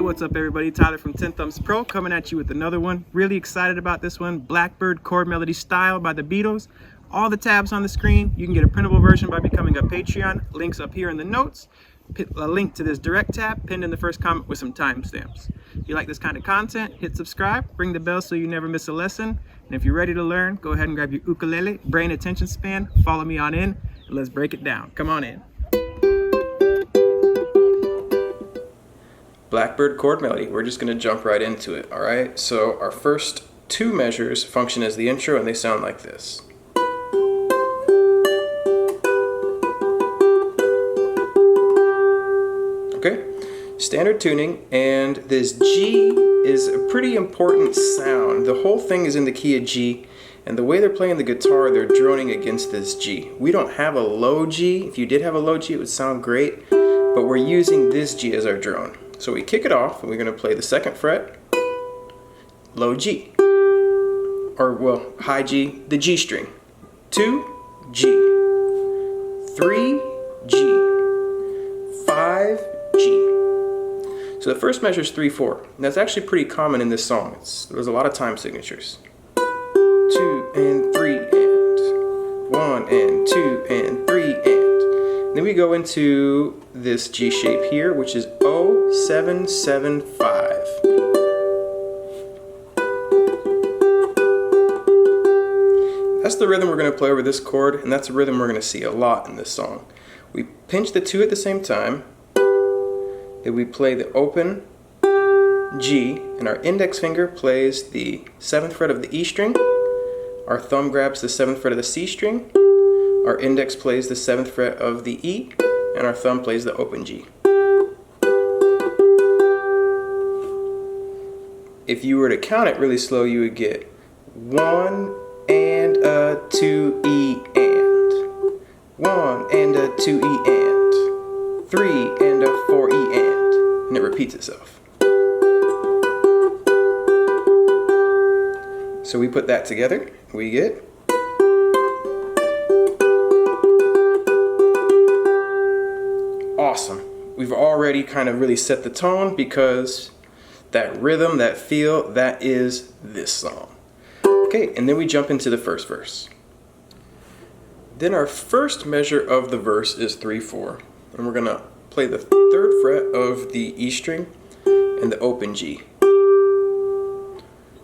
what's up everybody? Tyler from 10 Thumbs Pro coming at you with another one. Really excited about this one. Blackbird Chord Melody Style by the Beatles. All the tabs on the screen. You can get a printable version by becoming a Patreon. Links up here in the notes. A link to this direct tab pinned in the first comment with some timestamps. If you like this kind of content, hit subscribe, ring the bell so you never miss a lesson. And if you're ready to learn, go ahead and grab your ukulele, brain attention span, follow me on in, and let's break it down. Come on in. Blackbird chord melody. We're just going to jump right into it, all right? So our first two measures function as the intro and they sound like this. Okay, standard tuning, and this G is a pretty important sound. The whole thing is in the key of G, and the way they're playing the guitar, they're droning against this G. We don't have a low G. If you did have a low G, it would sound great, but we're using this G as our drone. So we kick it off, and we're going to play the 2nd fret, low G, or well, high G, the G string, 2, G, 3, G, 5, G. So the first measure is 3/4. And that's actually pretty common in this song. There's a lot of time signatures. 2 and 3 and 1 and 2 and 3 and. Then we go into this G shape here, which is 0-7-7-5. That's the rhythm we're going to play over this chord, and that's a rhythm we're going to see a lot in this song. We pinch the 2 at the same time. Then we play the open G, and our index finger plays the 7th fret of the E string. Our thumb grabs the 7th fret of the C string. Our index plays the 7th fret of the E, and our thumb plays the open G. If you were to count it really slow, you would get 1 and a 2 E and 1 and a 2 E and 3 and a 4 E and it repeats itself. So we put that together, we get awesome. We've already kind of really set the tone because that rhythm, that feel, that is this song. Okay, and then we jump into the first verse. Then our first measure of the verse is 3/4, and we're gonna play the 3rd fret of the E string and the open G.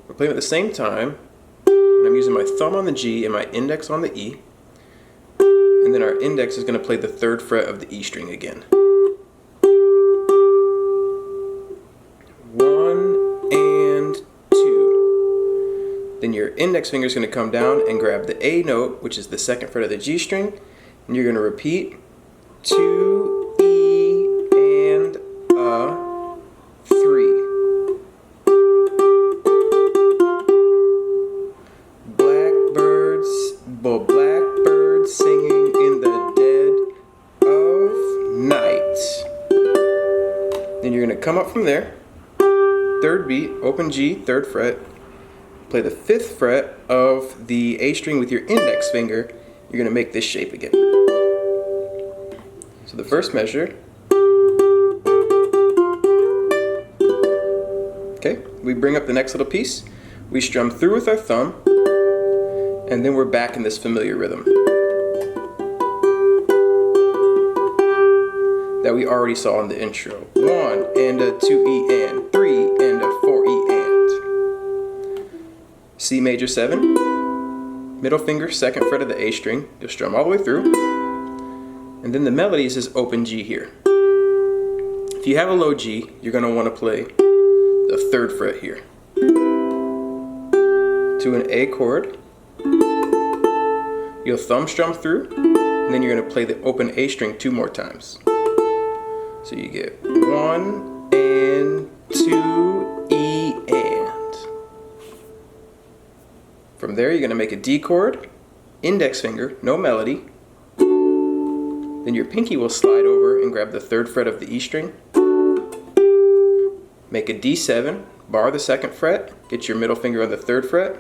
We're playing at the same time, and I'm using my thumb on the G and my index on the E, and then our index is gonna play the 3rd fret of the E string again. 1 and 2. Then your index finger is going to come down and grab the A note, which is the 2nd fret of the G string, and you're going to repeat 2 E and a 3. Blackbirds singing in the dead of night. Then you're going to come up from there. 3rd beat, open G, 3rd fret. Play the 5th fret of the A string with your index finger. You're going to make this shape again. So the first measure. Okay, we bring up the next little piece. We strum through with our thumb, and then we're back in this familiar rhythm that we already saw in the intro. 1 and a 2 E and 3 and a 4 E and. C major 7, middle finger, 2nd fret of the A string. You'll strum all the way through. And then the melodies is open G here. If you have a low G, you're going to want to play the 3rd fret here. To an A chord. You'll thumb strum through, and then you're going to play the open A string 2 more times. So you get 1 and 2 E and. From there you're going to make a D chord, index finger, no melody. Then your pinky will slide over and grab the 3rd fret of the E string. Make a D7, bar the 2nd fret, get your middle finger on the 3rd fret.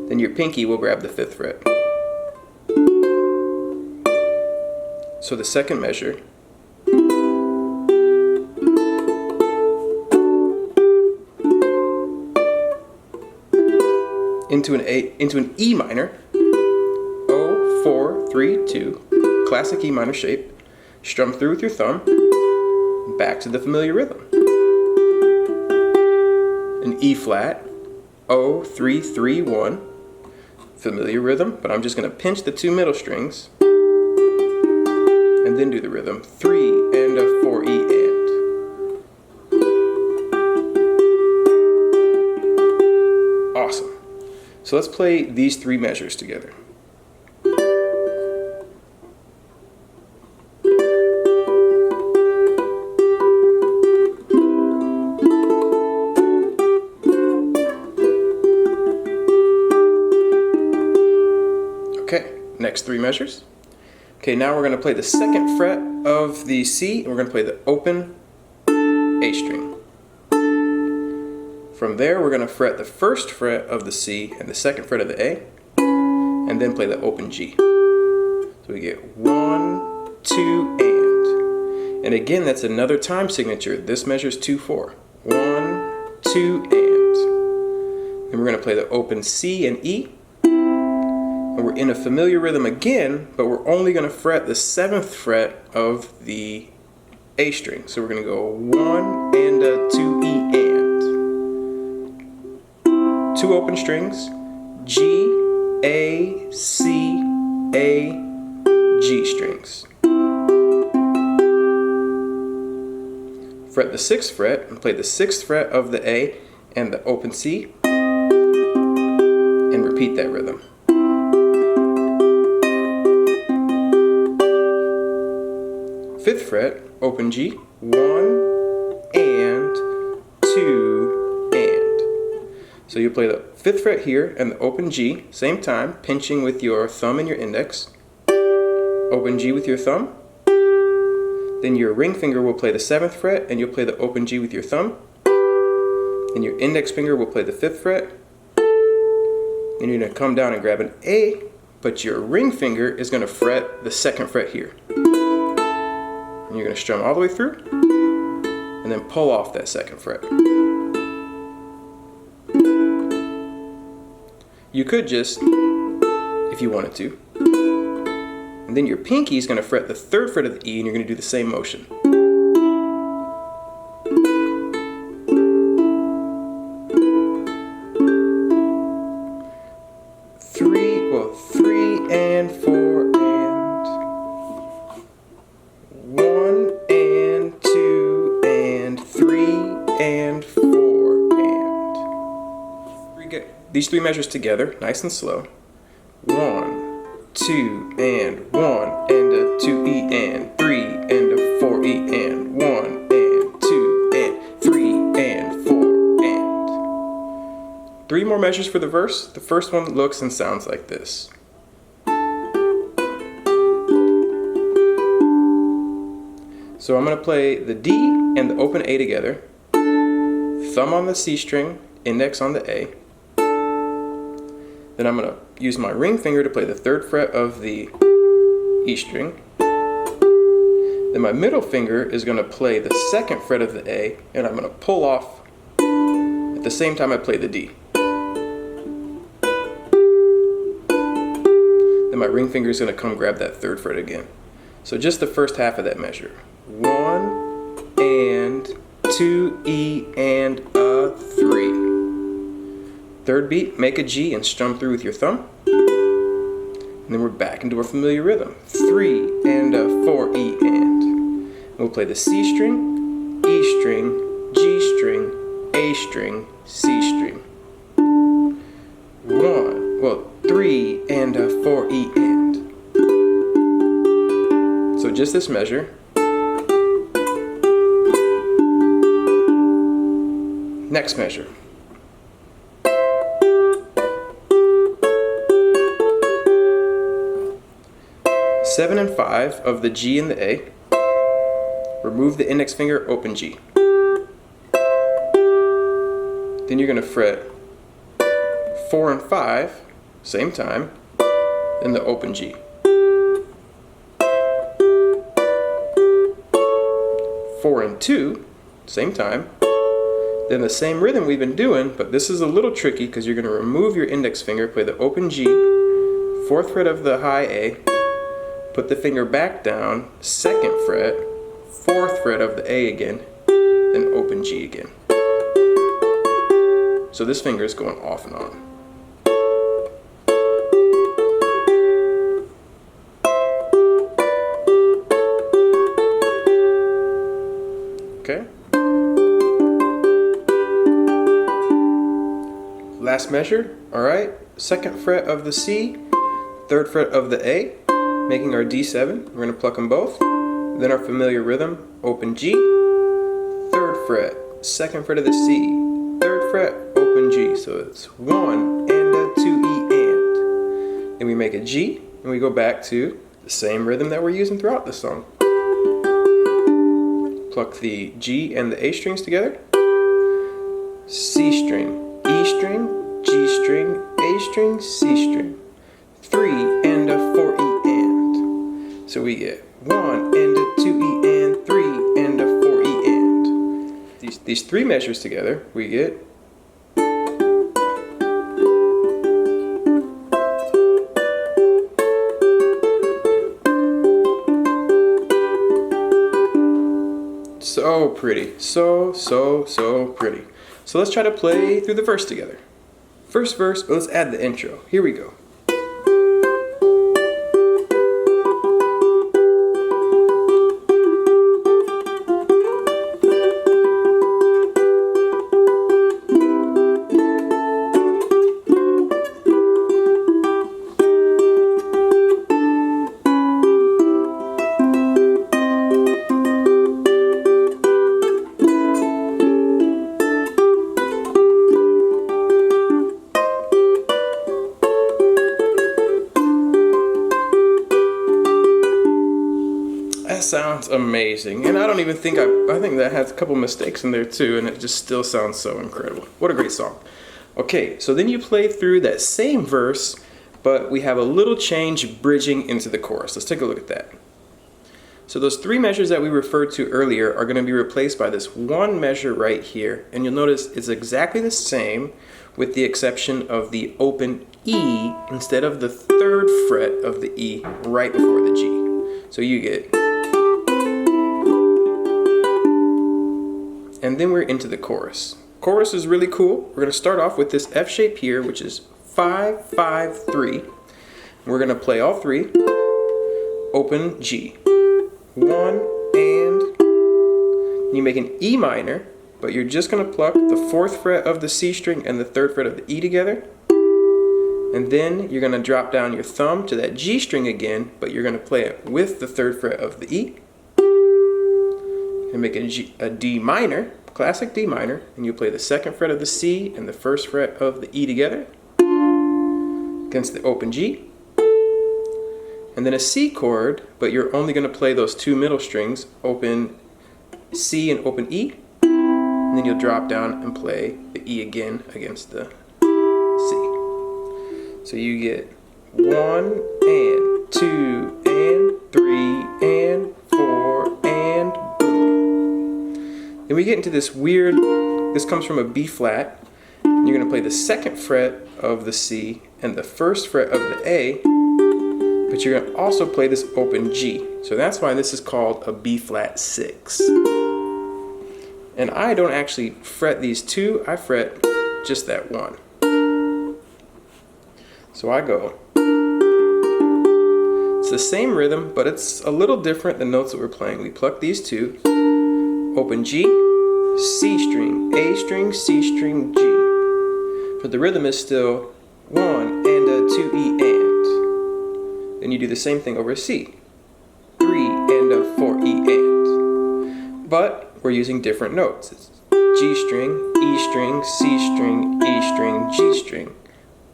Then your pinky will grab the 5th fret. So the second measure into an E minor, O, 4, 3, 2, classic E minor shape, strum through with your thumb, back to the familiar rhythm. An E flat, O, 3, 3, 1, familiar rhythm, but I'm just going to pinch the two middle strings and then do the rhythm, 3 and a 4 E and. Awesome. So let's play these three measures together. Okay, next three measures. Okay, now we're going to play the second fret of the C, and we're going to play the open A string. From there, we're going to fret the first fret of the C and the second fret of the A, and then play the open G. So we get 1, 2, and. And again, that's another time signature. This measures 2/4. 1, 2, and. Then we're going to play the open C and E. And we're in a familiar rhythm again, but we're only going to fret the 7th fret of the A string. So we're going to go 1 and a 2 E and. Two open strings, G, A, C, A, G strings. Fret the 6th fret and play the 6th fret of the A and the open C, and repeat that rhythm. Fifth fret, open G, 1 and 2 and. So you play the 5th fret here and the open G, same time, pinching with your thumb and your index. Open G with your thumb. Then your ring finger will play the 7th fret and you'll play the open G with your thumb. Then your index finger will play the 5th fret. Then you're going to come down and grab an A, but your ring finger is going to fret the 2nd fret here. And you're going to strum all the way through, and then pull off that 2nd fret. You could just, if you wanted to, and then your pinky is going to fret the 3rd fret of the E, and you're going to do the same motion. Three and 4 and 1 and 2 and 3 and 4 and. We get these three measures together, nice and slow. 1, 2 and 1 and a 2 E and 3 and a 4 E and 1 and 2 and 3 and 4 and. Three more measures for the verse. The first one looks and sounds like this. So I'm going to play the D and the open A together, thumb on the C string, index on the A. Then I'm going to use my ring finger to play the 3rd fret of the E string. Then my middle finger is going to play the 2nd fret of the A, and I'm going to pull off at the same time I play the D. Then my ring finger is going to come grab that 3rd fret again. So just the first half of that measure. 1 and 2 E and a 3. Third beat, make a G and strum through with your thumb. And then we're back into our familiar rhythm. 3 and a 4 E and. We'll play the C string, E string, G string, A string, C string. 3 and a 4 E and. So just this measure. Next measure. Seven and 5 of the G and the A. Remove the index finger, open G. Then you're going to fret 4 and 5, same time, then the open G. 4 and 2, same time, Then the same rhythm we've been doing, but this is a little tricky because you're going to remove your index finger, play the open G, 4th fret of the high A, put the finger back down, 2nd fret, 4th fret of the A again, then open G again. So this finger is going off and on. Okay. Last measure, alright, 2nd fret of the C, 3rd fret of the A, making our D7. We're going to pluck them both. Then our familiar rhythm, open G, 3rd fret, 2nd fret of the C, 3rd fret, open G. So it's 1 and a 2 E and. Then we make a G, and we go back to the same rhythm that we're using throughout the song. Pluck the G and the A strings together. C string, E string, G string, A string, C string. 3 and a 4 E and. So we get 1 and a 2 E and, 3 and a 4 E and. These 3 measures together, we get so pretty. So pretty. So let's try to play through the verse together. First verse, but let's add the intro. Here we go. Sounds amazing, and I don't even think I think that has a couple mistakes in there too, and it just still sounds so incredible. What a great song. Okay, so then you play through that same verse, but we have a little change bridging into the chorus. Let's take a look at that. So those 3 measures that we referred to earlier are going to be replaced by this one measure right here, and you'll notice it's exactly the same with the exception of the open E instead of the 3rd fret of the E right before the G. So you get, and then we're into the chorus. Chorus is really cool. We're going to start off with this F shape here, which is 5, 5, 3. We're going to play all 3. Open G. 1 and you make an E minor, but you're just going to pluck the 4th fret of the C string and the 3rd fret of the E together. And then you're going to drop down your thumb to that G string again, but you're going to play it with the 3rd fret of the E. And make a D minor, classic D minor, and you play the 2nd fret of the C and the 1st fret of the E together against the open G. And then a C chord, but you're only going to play those 2 middle strings, open C and open E. And then you'll drop down and play the E again against the C. So you get 1 and 2 and 3 and 4 and boom. Then we get into this weird, this comes from a B flat. And you're going to play the 2nd fret of the C and the 1st fret of the A, but you're going to also play this open G. So that's why this is called a B flat 6. And I don't actually fret these 2, I fret just that 1. So I go. It's the same rhythm, but it's a little different the notes that we're playing. We pluck these 2, open G, C string, A string, C string, G. But the rhythm is still 1 and a 2 E and. Then you do the same thing over C. 3 and a 4 E and. But we're using different notes. It's G string, E string, C string, E string, G string.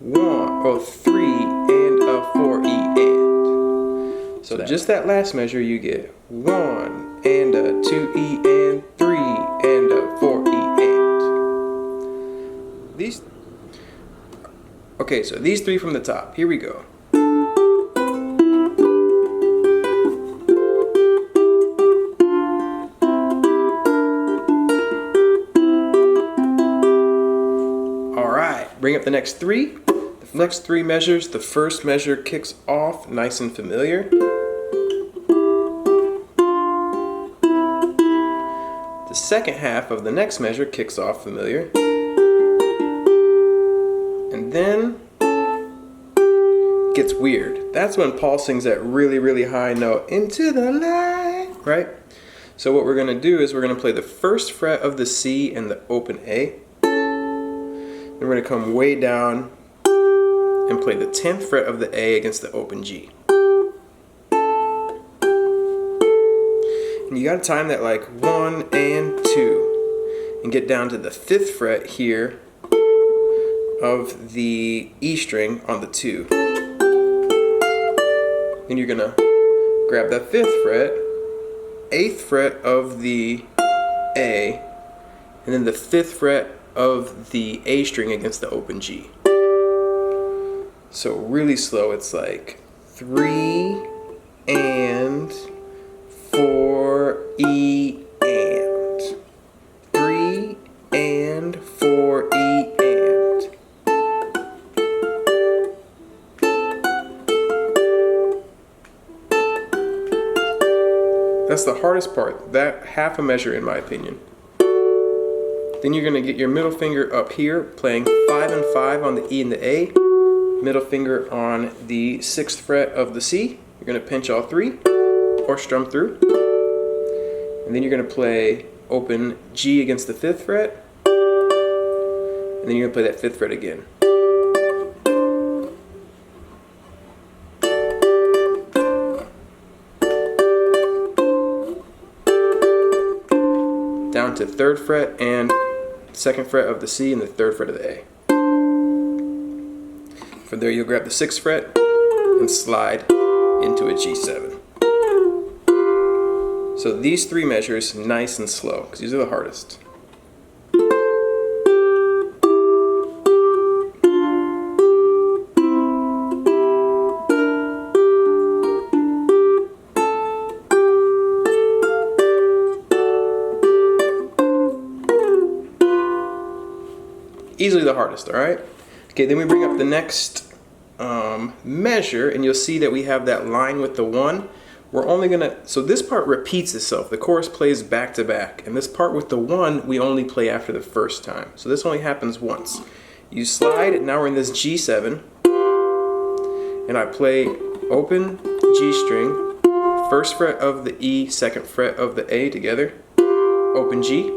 3 and a 4 E and. So just that last measure you get 1 and a 2 E and, 3 and a 4 E and. Okay, so these 3 from the top. Here we go. Bring up the next three. The next three measures, the first measure kicks off nice and familiar. The second half of the next measure kicks off familiar. And then it gets weird. That's when Paul sings that really, really high note, into the light, right? So what we're going to do is we're going to play the first fret of the C and the open A. Then we're going to come way down and play the 10th fret of the A against the open G. And you got to time that like 1 and 2 and get down to the 5th fret here of the E string on the 2. Then you're going to grab that 5th fret, 8th fret of the A, and then the 5th fret of the A string against the open G. So really slow, it's like 3 and 4 E and 3 and 4 E and. That's the hardest part, that half a measure in my opinion. Then you're going to get your middle finger up here, playing 5 and 5 on the E and the A, middle finger on the 6th fret of the C. You're going to pinch all three, or strum through. And then you're going to play open G against the 5th fret, and then you're going to play that 5th fret again. Down to 3rd fret and 2nd fret of the C and the 3rd fret of the A. From there you'll grab the 6th fret and slide into a G7. So these three measures, nice and slow, because these are the hardest. Easily the hardest, all right? Okay, then we bring up the next measure, and you'll see that we have that line with the 1. We're only gonna, so this part repeats itself. The chorus plays back to back, and this part with the 1 we only play after the first time. So this only happens once. You slide, and now we're in this G7, and I play open G string, 1st fret of the E, 2nd fret of the A together, open G.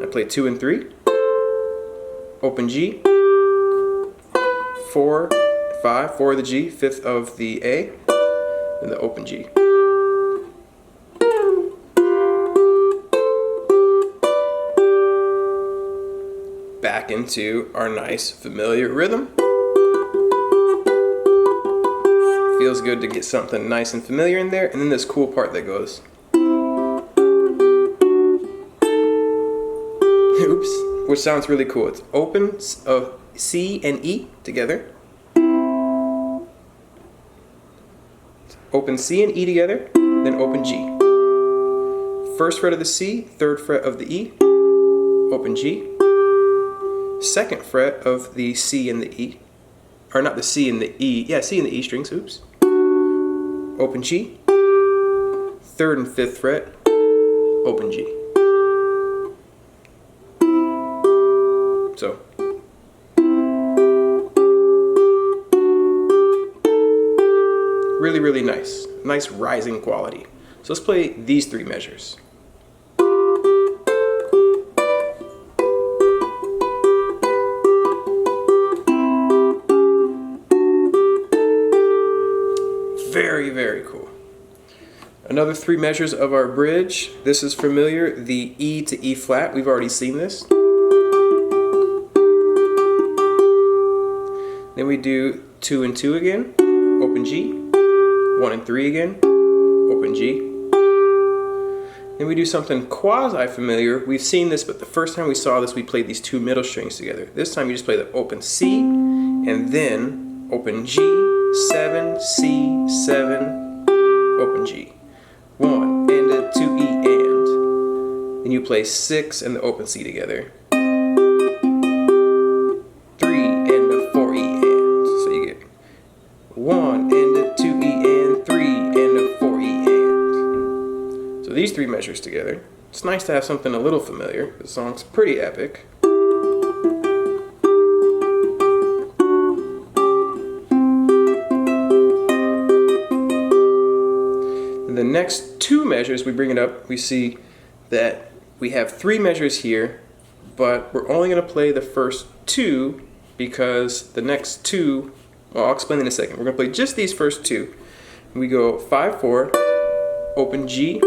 I play 2 and 3. Open G, 4, 5, 4 of the G, 5th of the A, and the open G. Back into our nice familiar rhythm. Feels good to get something nice and familiar in there, and then this cool part that goes. Oops. Which sounds really cool. It's open of C and E together. Open C and E together, then open G. 1st fret of the C, 3rd fret of the E, open G. 2nd fret of the C and the E, or not the C and the E, yeah, C and the E strings, oops. Open G. 3rd and 5th fret, open G. So, really, really nice. Nice rising quality. So let's play these three measures. Very, very cool. Another three measures of our bridge. This is familiar, the E to E flat. We've already seen this. Then we do 2 and 2 again, open G, 1 and 3 again, open G. Then we do something quasi-familiar. We've seen this, but the first time we saw this, we played these two middle strings together. This time you just play the open C, and then open G, 7, C, 7, open G. 1 and a 2 E and. Then you play 6 and the open C together. So these three measures together. It's nice to have something a little familiar. The song's pretty epic. And the next two measures, we bring it up, we see that we have three measures here, but we're only going to play the first two because the next two, well, I'll explain in a second. We're going to play just these first two. We go 5-4, open G,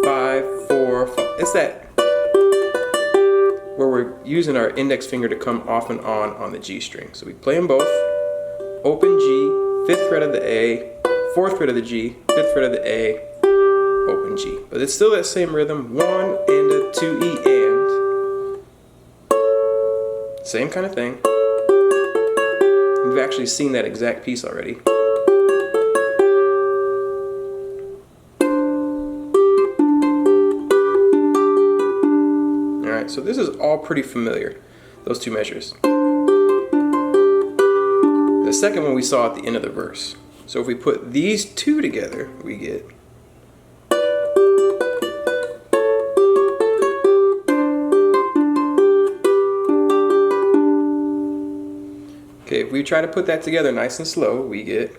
5-4, 5. It's that where we're using our index finger to come off and on the G string. So we play them both. Open G, 5th fret of the A, 4th fret of the G, 5th fret of the A, open G. But it's still that same rhythm, 1 and a 2 E and. Same kind of thing. We've actually seen that exact piece already. Alright, so this is all pretty familiar, those two measures. The second one we saw at the end of the verse. So if we put these two together, we get okay, if we try to put that together nice and slow, we get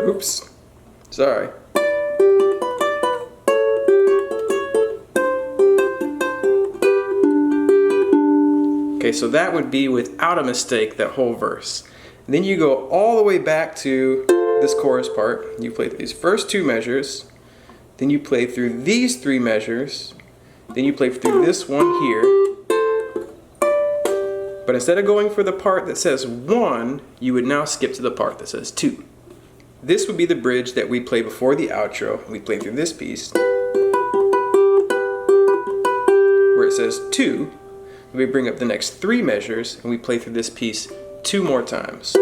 oops, sorry. Okay, so that would be without a mistake, that whole verse. And then you go all the way back to this chorus part. You play these first two measures, then you play through these three measures, then you play through this one here. But instead of going for the part that says 1, you would now skip to the part that says 2. This would be the bridge that we play before the outro. We play through this piece where it says 2. We bring up the next three measures and we play through this piece 2 more times.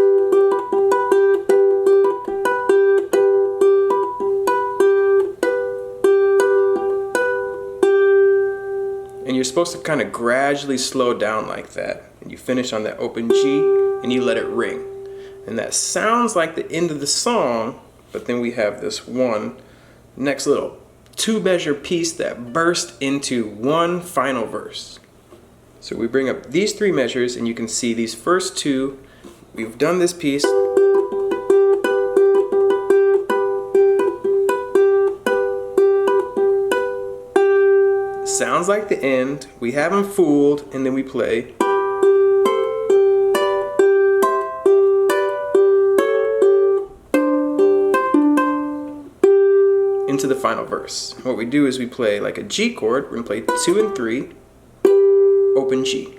And you're supposed to kind of gradually slow down like that. And you finish on that open G and you let it ring. And that sounds like the end of the song, but then we have this one next little 2-measure piece that bursts into one final verse. So we bring up these 3 measures and you can see these first 2, we've done this piece. Sounds like the end, we haven't fooled, and then we play. Into the final verse. What we do is we play like a G chord. We're going to play 2 and 3, open G.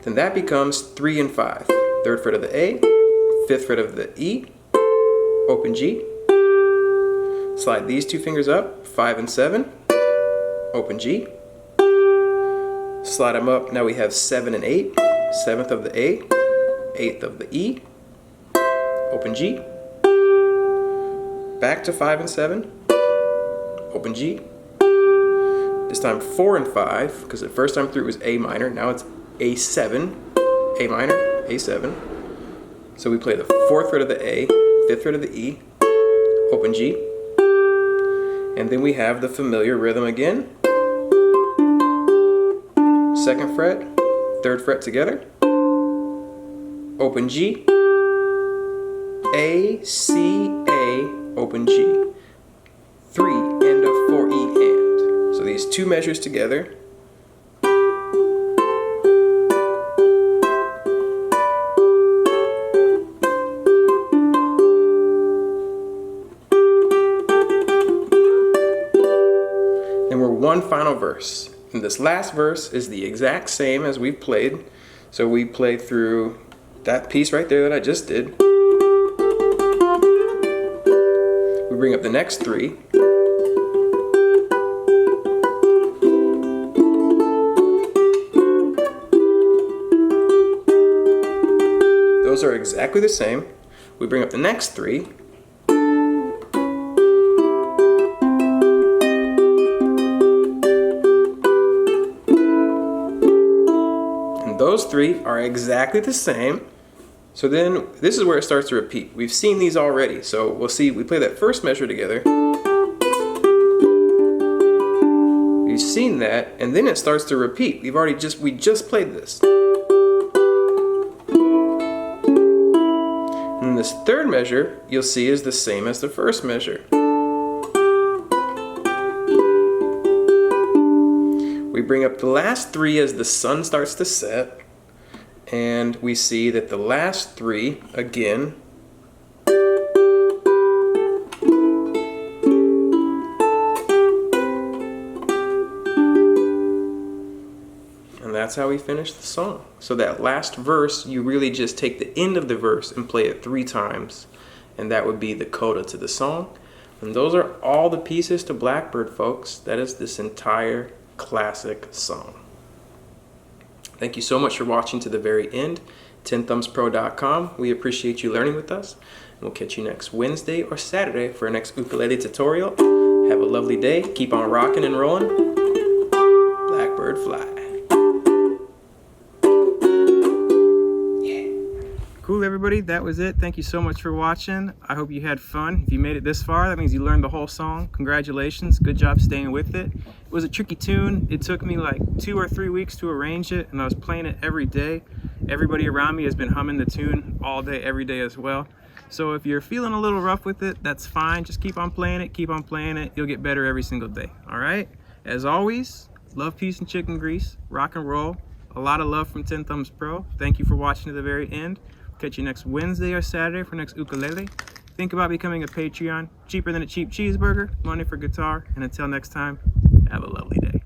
Then that becomes 3 and 5. 3rd fret of the A, 5th fret of the E, open G. Slide these 2 fingers up, 5 and 7, open G. Slide them up, now we have 7 and 8, 7th of the A, 8th of the E, open G. Back to 5 and 7, open G. This time 4 and 5, because the first time through it was A minor, now it's A7, A minor, A7. So we play the 4th fret of the A, 5th fret of the E, open G. And then we have the familiar rhythm again. 2nd fret, 3rd fret together, open G, A, C, A, open G, 3 and a 4 E and. So these 2 measures together. Then we're one final verse. And this last verse is the exact same as we've played. So we play through that piece right there that I just did. We bring up the next 3. Those are exactly the same. We bring up the next 3. And those 3 are exactly the same. So then this is where it starts to repeat. We've seen these already. So we'll see, we play that first measure together. We've seen that, and then it starts to repeat. We just played this. And this third measure, you'll see, is the same as the first measure. We bring up the last 3 as the sun starts to set, and we see that the last 3, again, and that's how we finish the song. So that last verse, you really just take the end of the verse and play it 3 times, and that would be the coda to the song. And those are all the pieces to Blackbird, folks. That is this entire classic song. Thank you so much for watching to the very end. 10thumbspro.com. We appreciate you learning with us. And we'll catch you next Wednesday or Saturday for our next ukulele tutorial. Have a lovely day. Keep on rocking and rolling. Blackbird fly. Cool, everybody, that was it. Thank you so much for watching. I hope you had fun. If you made it this far, that means you learned the whole song. Congratulations, good job staying with it. It was a tricky tune. It took me like 2 or 3 weeks to arrange it, and I was playing it every day. Everybody around me has been humming the tune all day, every day as well. So if you're feeling a little rough with it, that's fine. Just keep on playing it, keep on playing it. You'll get better every single day, all right? As always, love, peace, and chicken grease. Rock and roll. A lot of love from 10 Thumbs Pro. Thank you for watching to the very end. Catch you next Wednesday or Saturday for next ukulele. Think about becoming a Patreon. Cheaper than a cheap cheeseburger. Money for guitar. And until next time, have a lovely day.